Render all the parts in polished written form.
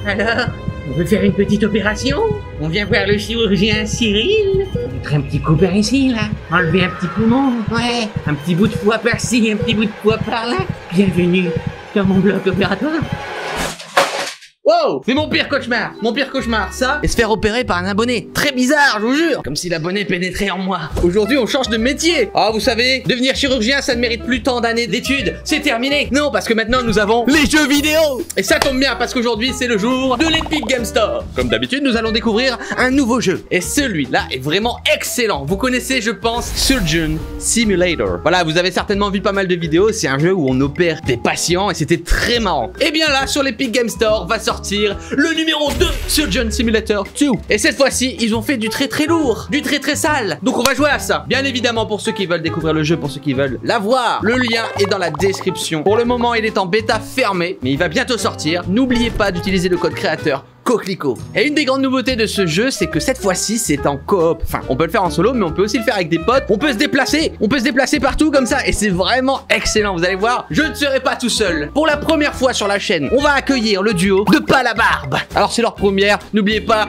Alors, on veut faire une petite opération? On vient voir le chirurgien Cyril. Mettre un petit coup par ici, là. Enlever un petit poumon, ouais. Un petit bout de foie par-ci, un petit bout de foie par-là. Bienvenue dans mon bloc opératoire. Wow, c'est mon pire cauchemar. Mon pire cauchemar, ça, et se faire opérer par un abonné. Très bizarre, je vous jure. Comme si l'abonné pénétrait en moi. Aujourd'hui, on change de métier. Ah, vous savez, devenir chirurgien, ça ne mérite plus tant d'années d'études. C'est terminé. Non, parce que maintenant, nous avons les jeux vidéo. Et ça tombe bien, parce qu'aujourd'hui, c'est le jour de l'Epic Game Store. Comme d'habitude, nous allons découvrir un nouveau jeu. Et celui-là est vraiment excellent. Vous connaissez, je pense, Surgeon Simulator. Voilà, vous avez certainement vu pas mal de vidéos. C'est un jeu où on opère des patients et c'était très marrant. Et bien là, sur l'Epic Game Store, va sortir le numéro 2, Surgeon Simulator 2. Et cette fois-ci, ils ont fait du très très lourd, du très très sale. Donc on va jouer à ça. Bien évidemment, pour ceux qui veulent découvrir le jeu, pour ceux qui veulent l'avoir, le lien est dans la description. Pour le moment, il est en bêta fermée, mais il va bientôt sortir. N'oubliez pas d'utiliser le code créateur Coquelicot. Et une des grandes nouveautés de ce jeu, c'est que cette fois-ci, c'est en coop. Enfin, on peut le faire en solo, mais on peut aussi le faire avec des potes. On peut se déplacer partout comme ça. Et c'est vraiment excellent. Vous allez voir, je ne serai pas tout seul. Pour la première fois sur la chaîne, on va accueillir le duo de Palabarbe. Alors, c'est leur première. N'oubliez pas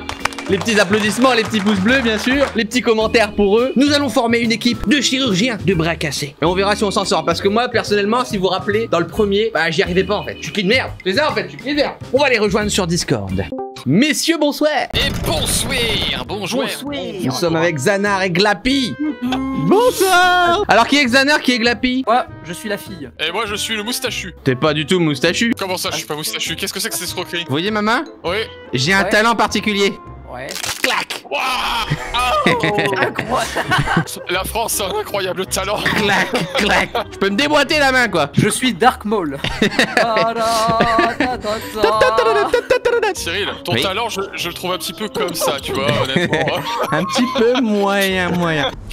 les petits applaudissements, les petits pouces bleus, bien sûr, les petits commentaires pour eux. Nous allons former une équipe de chirurgiens de bras cassés. Et on verra si on s'en sort. Parce que moi, personnellement, si vous vous rappelez, dans le premier, bah, j'y arrivais pas en fait. Je suis qu'une merde. C'est ça en fait, je suis qu'une merde. On va les rejoindre sur Discord. Messieurs, bonsoir. Et bonsoir. Bonjour. Nous sommes avec Xanar et Glappy. Bonsoir. Alors, qui est Xanar, qui est Glappy? Moi, je suis la fille. Et moi, je suis le moustachu. T'es pas du tout moustachu. Comment ça, je suis pas moustachu? Qu'est-ce que c'est que cette escroquerie? Vous voyez ma main? Oui. J'ai un Ouais. talent particulier. Ouais. Clac. Waouh. Incroyable. La France a un incroyable talent. Clac, clac. Je peux me déboîter la main, quoi. Je suis Dark Maul. Cyril, ton Oui. talent, je le trouve un petit peu comme ça, tu vois, honnêtement. Un petit peu moyen.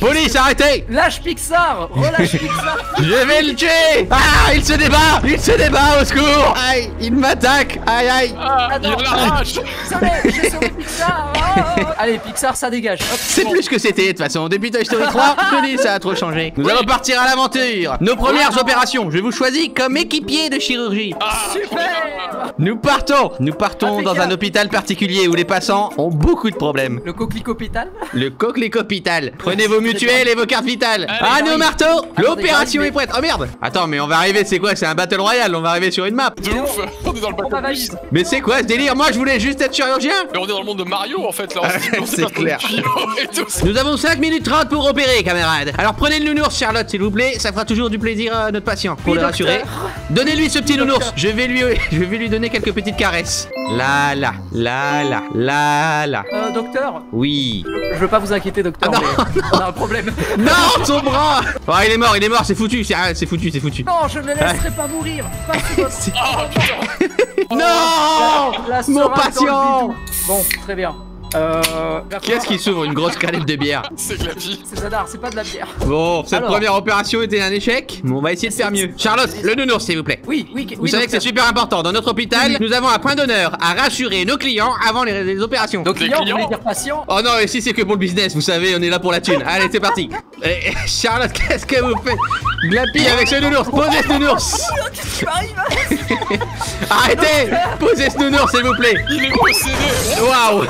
Police, arrêtez. Lâche Pixar. Relâche Pixar. Je vais le tuer. Ah, il se débat, au secours. Aïe, il m'attaque. Aïe. Ah, il Attends, a la rage. Désolé, j'ai sauvé Pixar. Oh. Allez, Pixar, ça dégage. Hop. C'est plus ce que c'était, de toute façon. Depuis Toy Story 3, je te dis, ça a trop changé. Nous allons partir à l'aventure. Nos premières opérations. Je vous choisis comme équipier de chirurgie. Ah, Super. Nous partons dans un hôpital particulier où les passants ont beaucoup de problèmes. Le coquelicot pétale. Le Coquelicot-Hôpital. Prenez vos mutuelles et vos cartes vitales. Ah, nos marteaux. L'opération est prête. Oh merde. Attends, mais on va arriver, c'est quoi? C'est un Battle Royale, on va arriver sur une map. de ouf. On est dans le On va bateau. valise. Mais c'est quoi ce délire? Moi, je voulais juste être chirurgien. Mais on est dans le monde de Mario, en fait, là. On C'est est dans le clair. tuyau et tout. Nous avons 5 minutes 30 pour opérer, camarades. Alors prenez le nounours, Charlotte, s'il vous plaît. Ça fera toujours du plaisir à notre patient. Pour Oui, le rassurer. docteur. Donnez-lui ce petit Oui, nounours. docteur. Je vais lui donner quelques petites caresses. Là. Docteur, Oui. je veux pas vous inquiéter, docteur, Ah, non, mais on a un problème. Non, son bras. Oh, il est mort, c'est foutu. C'est foutu. Non, je ne le laisserai pas mourir. Pas sous votre- Ah, putain. Non, La mon seringue dans le patient. bidou. Bon, très bien. Qui est-ce qui s'ouvre une grosse canette de bière? C'est Glappy. C'est Zadar, c'est pas de la bière. Bon, cette Alors. première opération était un échec, mais on va essayer de faire mieux. Charlotte, le nounours, s'il vous plaît. Oui. Vous savez que c'est super important. Dans notre hôpital, nous avons un point d'honneur à rassurer nos clients avant les opérations. Donc, Les client, vous clients. voulez dire patient? Oh non, ici c'est que pour le business, vous savez, on est là pour la thune. Allez, c'est parti. Charlotte, qu'est-ce que vous faites? Glappy avec ce nounours, posez ce nounours. Qu'est-ce qui m'arrive? Arrêtez. Posez ce nounours, s'il vous plaît. Il est possédé. Waouh.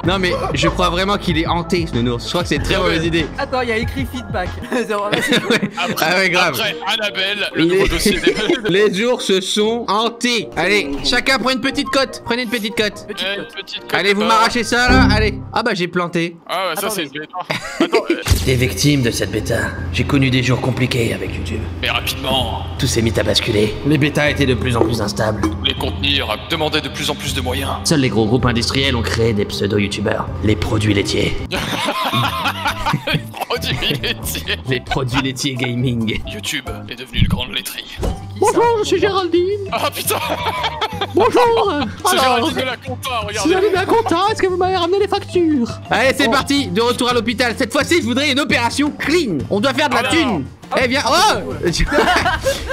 Non mais je crois vraiment qu'il est hanté ce nounours. Je crois que c'est une très mauvaise idée. Attends, il y a écrit feedback. Ouais. Ah ouais, grave. Après Annabelle, le nouveau dossier des... Les ours sont hantés. Allez, chacun prend une petite cote. Prenez une petite cote. Petite Eh, note. petite cote Allez, vous de- m'arrachez ça là. Allez. Ah bah j'ai planté. Ah ouais, ça Attendez. c'est une bêta. Attends, J'étais victime de cette bêta. J'ai connu des jours compliqués avec YouTube. mais rapidement, Tout s'est mis à basculer. Les bêtas étaient de plus en plus instables. les contenus demandaient de plus en plus de moyens. Seuls les gros groupes industriels ont créé des pseudo-youtubeurs. Les produits laitiers. Produits laitiers. Les produits laitiers gaming. YouTube est devenu une grande laiterie. Bonjour, je suis Géraldine. Ah putain, Bonjour. c'est Alors, Géraldine de la Compta, si vous regardez. allez bien content, est-ce que vous m'avez ramené les factures? Allez, c'est parti, de retour à l'hôpital. Cette fois-ci, je voudrais une opération clean. On doit faire de la Alors. thune. Eh bien, oh.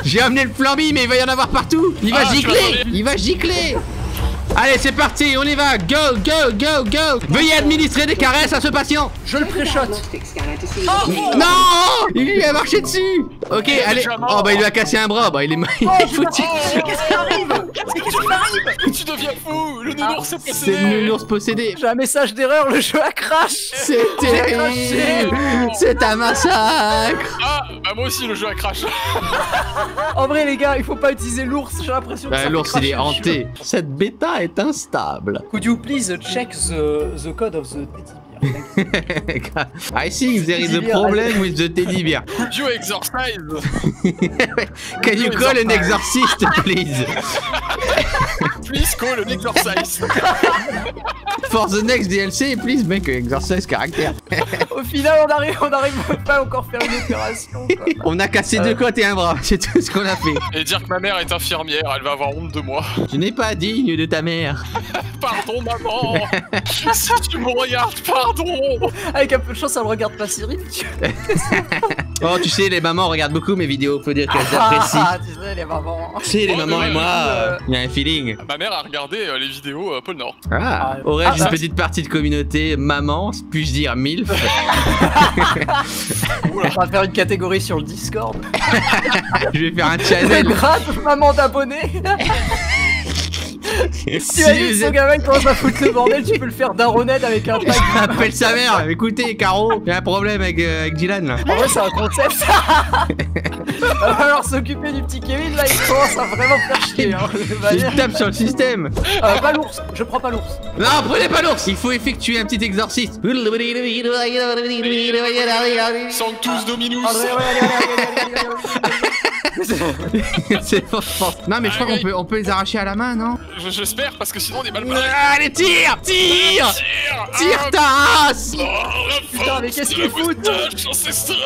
J'ai amené le flambi, mais il va y en avoir partout. Il va Ah, je suis gicler. désolé. Il va gicler. Allez, c'est parti, on y va. Go, go, go, go. Veuillez administrer des caresses à ce patient. Je le pré-shot. Non, il lui a marché dessus. Ok, allez. Oh bah il lui a cassé un bras, bah il est foutu. Qu'est-ce qui arrive? Qu'est-ce qui m'arrive? Tu deviens fou. Le nounours est C'est possédé. le nounours possédé. J'ai un message d'erreur, le jeu a crash. C'est terrible. C'est un massacre. Ah, bah moi aussi le jeu a crash. En vrai les gars, il faut pas utiliser l'ours, j'ai l'impression que ça fait L'ours il est cracher le hanté. Cette bêta est instable. jeu. Could you please check the code of the teddy bear? I think there is a problem with the teddy bear. Could you exorcise? Can you call an exorcist, please? Please call an exorcise. For the next DLC, please make an exorcist caractère. Au final, on arrive pas à encore faire une opération. Quoi. On a cassé deux côtes et un bras, c'est tout ce qu'on a fait. Et dire que ma mère est infirmière, elle va avoir honte de moi. Tu n'es pas digne de ta mère. Pardon maman. Si tu me regardes, pardon. Avec un peu de chance, elle regarde pas Cyril. Oh, tu sais, les mamans regardent beaucoup mes vidéos, faut dire qu'elles apprécient. Ah, tu sais, les mamans. Tu sais, les Oh, mamans et moi, il y a un feeling. Ma mère a regardé les vidéos Pôle Nord. Ah, Ah, aurais-je une ça- petite partie de communauté maman, puis-je dire MILF? On va faire une catégorie sur le Discord. Je vais faire un channel. Grâce maman d'abonnés. Tu Si as dit que vous son êtes- gamin commence à foutre le bordel, tu peux le faire daronette avec un pack. Appelle sa mère. Écoutez, Caro, il y a un problème avec Dylan là. En vrai, c'est un concept. Va falloir s'occuper du petit Kevin, là, il commence à vraiment faire chier. Hein. Il tape sur le système. Pas l'ours, je prends pas l'ours. Non, prenez pas l'ours. Il faut effectuer un petit exorcisme. Sanctus Dominus. C'est fort. Non, mais je crois on peut les arracher à la main, non? J'espère parce que sinon on est mal barré. Allez, tire. Tire ta race. Oh, la Putain, force mais qu'est-ce de la qu'ils foutent? moustache ancestrale.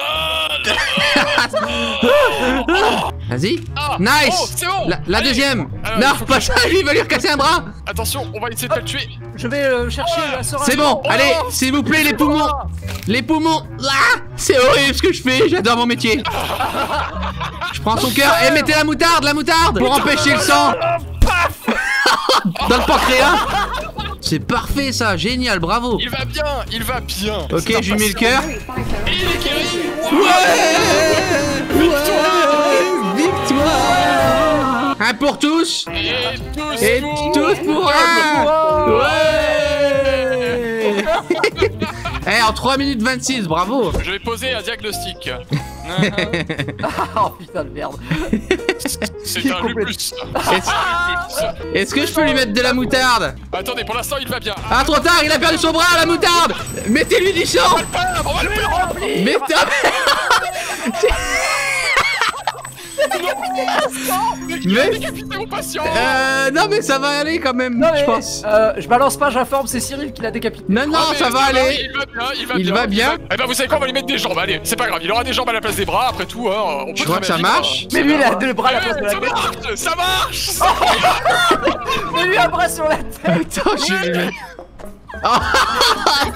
Vas-y. Ah, Nice. oh, c'est bon. La Allez. deuxième. Alors, Non, il faut pas ça, lui, il va lui recasser un bras. Attention, on va essayer de pas le tuer. Je vais chercher la sœur. C'est bon, Oh. allez, s'il vous plaît, les poumons. Les poumons. Ah, c'est horrible ce que je fais, j'adore mon métier. Je prends son cœur et mettez la moutarde, pour empêcher le sang. Dans le pancréas. C'est parfait ça, génial, bravo. Il va bien, il va bien. Ok, je lui mets le cœur. Et il est guéri. Ouais, victoire. Un pour tous. Et tous pour un. Ouais. Eh, en 3 minutes 26, bravo. Je vais poser un diagnostic. Oh putain de merde. C'est un lupus. Est-ce que je peux lui mettre de la moutarde? Attendez, pour l'instant il va bien. Ah, trop tard, il a perdu son bras, la moutarde. Mettez-lui du sang. On va le faire. Mettez... Il a décapité mon patient. non mais ça va aller quand même, Non, mais, je pense. je balance pas, j'informe, c'est Cyril qui l'a décapité. Non, non, Ah, mais ça va aller. Il va bien. Eh ben vous savez quoi, on va lui mettre des jambes, allez, c'est pas grave, il aura des jambes à la place des bras, après tout, hein, on peut Je crois que ça marche. Mais lui, il a deux bras à la place de la Ça tête. marche, ça marche. Mais lui, un bras sur la tête. Attends, je vais lui mettre... Oh,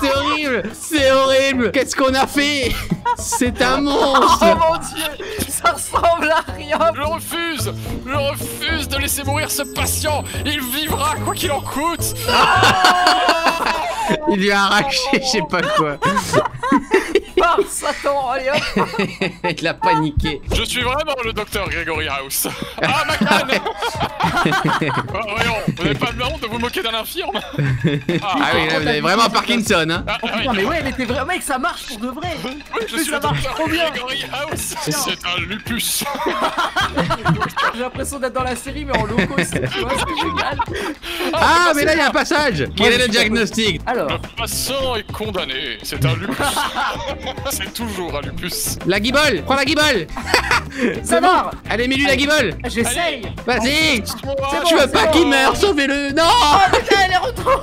c'est horrible. C'est horrible. Qu'est-ce qu'on a fait? C'est un Oh monstre. mon dieu, ça ressemble à rien. Je refuse de laisser mourir ce patient. Il vivra quoi qu'il en coûte. Il lui a arraché je sais pas quoi. Par Satan, allez hop. Il a paniqué. Je suis vraiment le docteur Gregory House. Ah, ma canne. Oh, voyons, vous n'avez pas de honte de vous moquer d'un infirme. Ah oui, là, vous avez vraiment Parkinson, hein. Ah, oui. Putain, mais ouais, elle était vraiment, mec, ça marche pour de vrai. Oui, je Mais suis ça le marche docteur trop bien. Gregory House. C'est un lupus. J'ai l'impression d'être dans la série, mais en low cost. Tu vois, c'est génial. Ah, mais là, il y a un passage. Quel est le diagnostic? Alors, Le patient est condamné. C'est un lupus. C'est toujours un lupus. La guibole. Prends la guibole. ça va. Allez, mets-lui la guibole. J'essaye. Vas-y. C'est Tu bon, veux pas c'est qu'il bon. meure? Sauvez-le. Non. Oh putain, elle est retournée.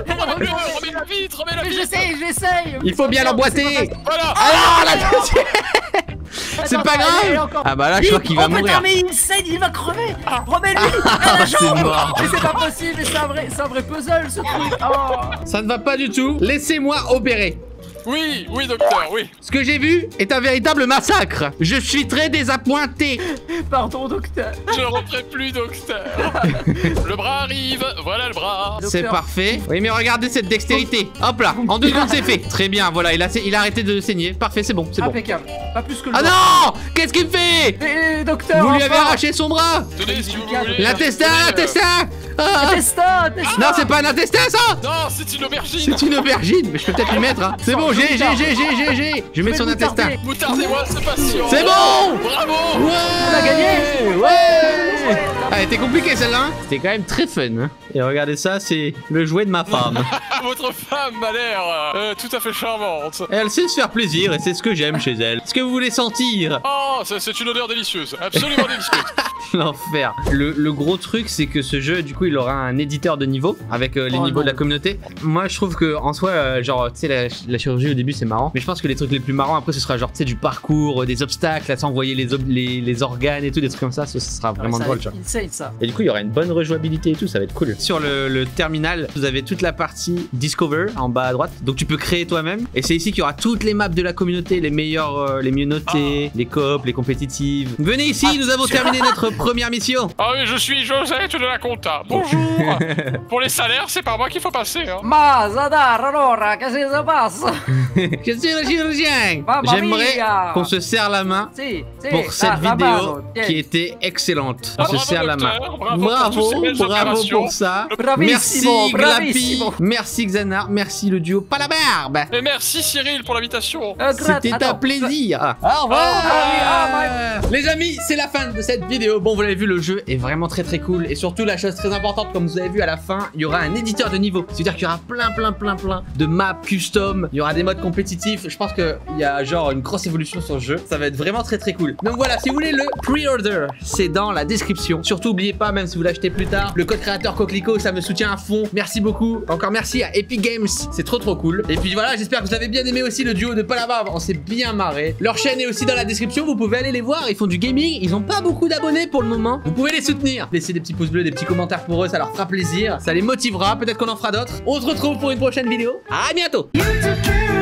Remets la vitre, remets la vitre. J'essaye. Il faut bien l'emboîter. Voilà. Ah, la deuxième. C'est pas grave. Ah bah là, je crois qu'il va mourir. Mais il saigne, il va crever. Remets-lui. Ah, c'est mort. Mais c'est pas possible, mais c'est un vrai puzzle ce truc. Oh. Ça ne va pas du tout. Laissez-moi opérer. Oui, oui, docteur, oui. Ce que j'ai vu est un véritable massacre. Je suis très désappointé. Pardon, docteur. Je ne referai plus, docteur. Le bras arrive, voilà le bras. C'est Docteur. parfait. Oui, mais regardez cette dextérité. Hop là, en 2 secondes, c'est fait. Très bien, voilà, il a arrêté de saigner. Parfait, c'est bon, c'est bon. Impeccable. Pas plus que le Ah doigt. non! Qu'est-ce qu'il fait? Docteur, Vous lui avez enfin. arraché son bras. Tenez, si vous L'intestin, voulez. L'intestin, l'intestin. Ah. Intestin. Non, c'est pas un intestin, ça. Non, c'est une aubergine. C'est une aubergine. Mais je peux peut-être lui mettre, hein. C'est bon, j'ai. Je mets son intestin. Moutardez-moi ce patient. C'est bon. Bravo. Ouais. On a gagné. Ouais. Ah, elle était compliquée celle-là. C'était quand même très fun. Hein. Et regardez ça, c'est le jouet de ma femme. Votre femme a l'air tout à fait charmante. Elle sait se faire plaisir et c'est ce que j'aime chez elle. Est-ce que vous voulez sentir? Oh, c'est une odeur délicieuse. Absolument délicieuse. L'enfer. Le gros truc, c'est que ce jeu, du coup, il aura un éditeur de niveau avec les niveaux de la communauté. Moi, je trouve que en soi, genre, tu sais, la chirurgie au début, c'est marrant. Mais je pense que les trucs les plus marrants après, ce sera genre, tu sais, du parcours, des obstacles, à s'envoyer les organes et tout, des trucs comme ça. Ça sera vraiment drôle, tu vois. Insane, ça. Et du coup, il y aura une bonne rejouabilité et tout, ça va être cool. Sur le terminal, vous avez toute la partie Discover en bas à droite. Donc, tu peux créer toi-même. Et c'est ici qu'il y aura toutes les maps de la communauté, les meilleurs, les mieux notés, les coop, les compétitives. Venez ici, nous avons terminé notre première mission. Ah oui, je suis Josette de la compta. Bonjour. Pour les salaires, c'est par moi qu'il faut passer. Hein. Ma Zadar, allora, qu'est-ce qui se passe? Je suis le chirurgien. Mamma J'aimerais mia. qu'on se serre la main Si, si. pour cette la vidéo mano, tiens. qui était excellente. On Bravo, se serre la main. docteur, bravo pour toutes ces belles Bravo opérations. pour ça. Bravissimo, Merci Glappy, bravissimo. merci Xanar, merci le duo pas la barbe. Et merci Cyril pour l'invitation. C'était un Attends, plaisir. Au revoir. Les amis, c'est la fin de cette vidéo. Bon, vous l'avez vu, le jeu est vraiment très cool. Et surtout, la chose très importante, comme vous avez vu à la fin, il y aura un éditeur de niveau. C'est-à-dire qu'il y aura plein de maps custom. Il y aura des modes compétitifs. Je pense qu'il y a genre une grosse évolution sur le jeu. Ça va être vraiment très cool. Donc voilà, si vous voulez le pre-order, c'est dans la description. Surtout, n'oubliez pas, même si vous l'achetez plus tard, le code créateur Coquelicot, ça me soutient à fond. Merci beaucoup. Encore merci à Epic Games. C'est trop cool. Et puis voilà, j'espère que vous avez bien aimé aussi le duo de Palabarbe. On s'est bien marré. Leur chaîne est aussi dans la description. Vous pouvez aller les voir. Ils font du gaming. Ils ont pas beaucoup d'abonnés pour le moment. Vous pouvez les soutenir. Laissez des petits pouces bleus, des petits commentaires pour eux. Ça leur fera plaisir. Ça les motivera. Peut-être qu'on en fera d'autres. On se retrouve pour une prochaine vidéo. À bientôt. You took care